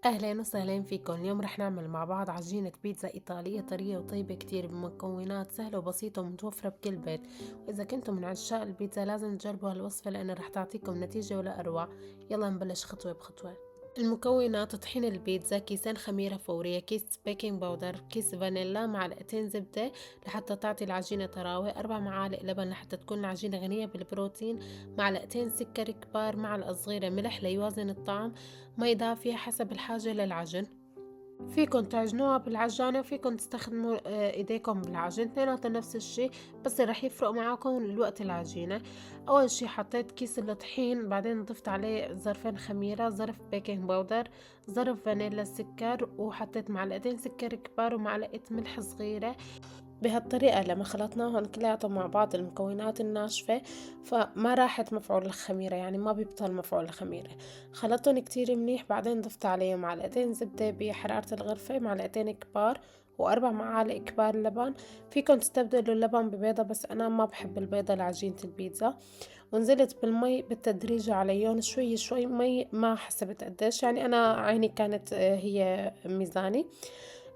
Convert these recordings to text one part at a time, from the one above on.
أهلا وسهلا فيكم. اليوم رح نعمل مع بعض عجينة بيتزا إيطالية طرية وطيبة كتير بمكونات سهلة وبسيطة ومتوفرة بكل بيت. وإذا كنتم من عشاق البيتزا لازم تجربوا هالوصفة لأنها رح تعطيكم نتيجة ولا أروع. يلا نبلش خطوة بخطوة. المكونات: طحين البيتزا، كيسين خميرة فورية، كيس بيكنج باودر، كيس فانيلا، معلقتين زبدة لحتى تعطي العجينة طراوة، 4 معالق لبن لحتى تكون العجينة غنية بالبروتين، معلقتين سكر كبار، معلقة صغيرة ملح ليوازن الطعم، مي دافية حسب الحاجة للعجن. فيكن تعجنوها بالعجانة وفيكن تستخدموا ايديكم بالعجن، اثنيناتهم نفس الشي، بس اللي رح يفرق معاكم الوقت العجينة. اول شي حطيت كيس الطحين، بعدين ضفت عليه ظرفين خميرة، ظرف بيكنج باودر، ظرف فانيلا سكر، وحطيت معلقتين سكر كبار ومعلقة ملح صغيرة. بهالطريقة لما خلطناهم كلياتهم مع بعض المكونات الناشفة فما راحت مفعول الخميرة، يعني ما بيبطل مفعول الخميرة. خلطتهم كتير منيح، بعدين ضفت عليهم معلقتين زبدة بحرارة الغرفة، معلقتين كبار، و4 معالق كبار لبن. فيكن تستبدلوا اللبن ببيضة بس أنا ما بحب البيضة لعجينة البيتزا. ونزلت بالمي بالتدريج عليهم شوي شوي، مي ما حسبت قديش، يعني أنا عيني كانت هي ميزاني.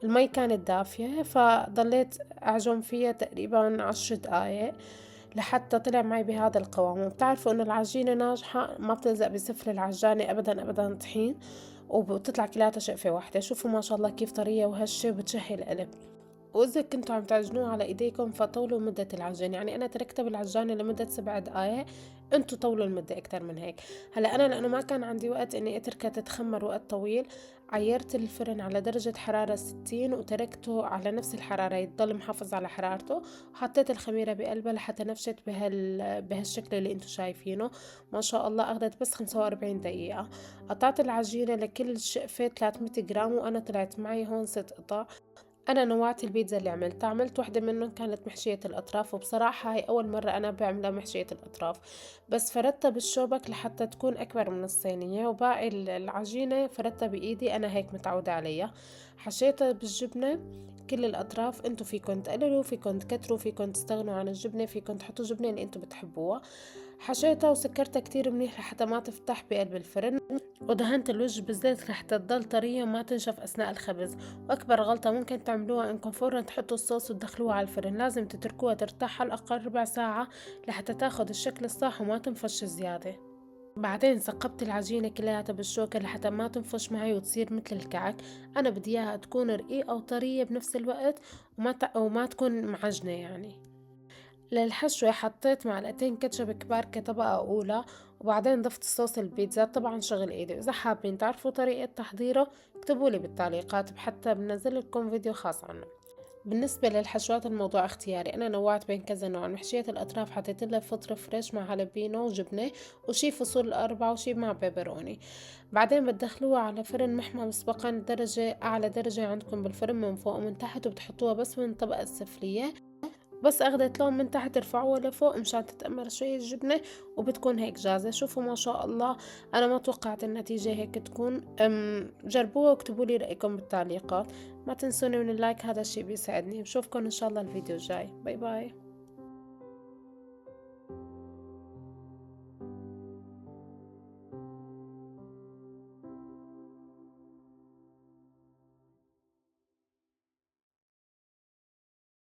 المي كانت دافية فضليت أعجن فيها تقريبا 10 دقايق لحتى طلع معي بهذا القوام. وبتعرفوا إنه العجينة ناجحة ما بتلزق بسفل العجانة أبدا أبدا طحين، وبتطلع كلها شقفة واحدة. شوفوا ما شاء الله كيف طرية وهشة وبتشهي القلب. وإذا كنتوا عم تعجنوها على إيديكم فطولوا مدة العجن، يعني أنا تركتها بالعجانة لمدة 7 دقايق، انتوا طولوا المدة أكتر من هيك. هلا أنا لأنه ما كان عندي وقت إني أتركها تتخمر وقت طويل، عيرت الفرن على درجة حرارة 60 وتركته على نفس الحرارة يضل محافظ على حرارته، وحطيت الخميرة بقلبها لحتى نفشت بهالشكل اللي انتوا شايفينه. ما شاء الله أخذت بس 45 دقيقة. قطعت العجينة لكل شقفة 300 جرام وأنا طلعت معي هون 6 قطع. انا نوعت البيتزا اللي عملت واحدة منهم كانت محشية الاطراف، وبصراحة هاي اول مرة انا بعملها محشية الاطراف. بس فردتها بالشوبك لحتى تكون اكبر من الصينية، وباقي العجينة فردتها بايدي، انا هيك متعودة عليها. حشيتها بالجبنة كل الاطراف. انتو فيكن تقللوا، فيكن تكتروا، فيكن تستغنوا عن الجبنة، فيكن تحطوا جبنة اللي انتو بتحبوها. حشيتها وسكرتها كتير منيح لحتى ما تفتح بقلب الفرن، ودهنت الوجه بالزيت لحتى تضل طرية وما تنشف أثناء الخبز. وأكبر غلطة ممكن تعملوها إنكم فورا تحطوا الصوص وتدخلوها على الفرن، لازم تتركوها ترتاح على الأقل ربع ساعة لحتى تاخد الشكل الصح وما تنفش زيادة. بعدين ثقبت العجينة كلياتها بالشوكة لحتى ما تنفش معي وتصير مثل الكعك. أنا بدي إياها تكون رقيقة وطرية بنفس الوقت، وما تكون معجنة يعني. للحشوة حطيت معلقتين كاتشب كبار كطبقة أولى، وبعدين ضفت صوص البيتزا، طبعا شغل إيدي. إذا حابين تعرفوا طريقة تحضيره اكتبولي بالتعليقات، حتى بنزل لكم فيديو خاص عنه. بالنسبة للحشوات الموضوع اختياري، أنا نوعت بين كذا نوع. محشية الأطراف حطيت لها فطر فريش مع هالبينو وجبنة، وشي فصول الأربعة، وشي مع بيبروني. بعدين بتدخلوها على فرن محمى مسبقا درجة أعلى درجة عندكم بالفرن من فوق ومن تحت، وبتحطوها بس من الطبقة السفلية. بس اخدت لون من تحت ارفعوها لفوق مشان تتأمر شوية الجبنة، وبتكون هيك جاهزة. شوفوا ما شاء الله، انا ما توقعت النتيجة هيك تكون. جربوها واكتبوا لي رأيكم بالتعليقات. ما تنسوني من اللايك، هذا الشي بيساعدني. بشوفكم ان شاء الله الفيديو الجاي. باي باي.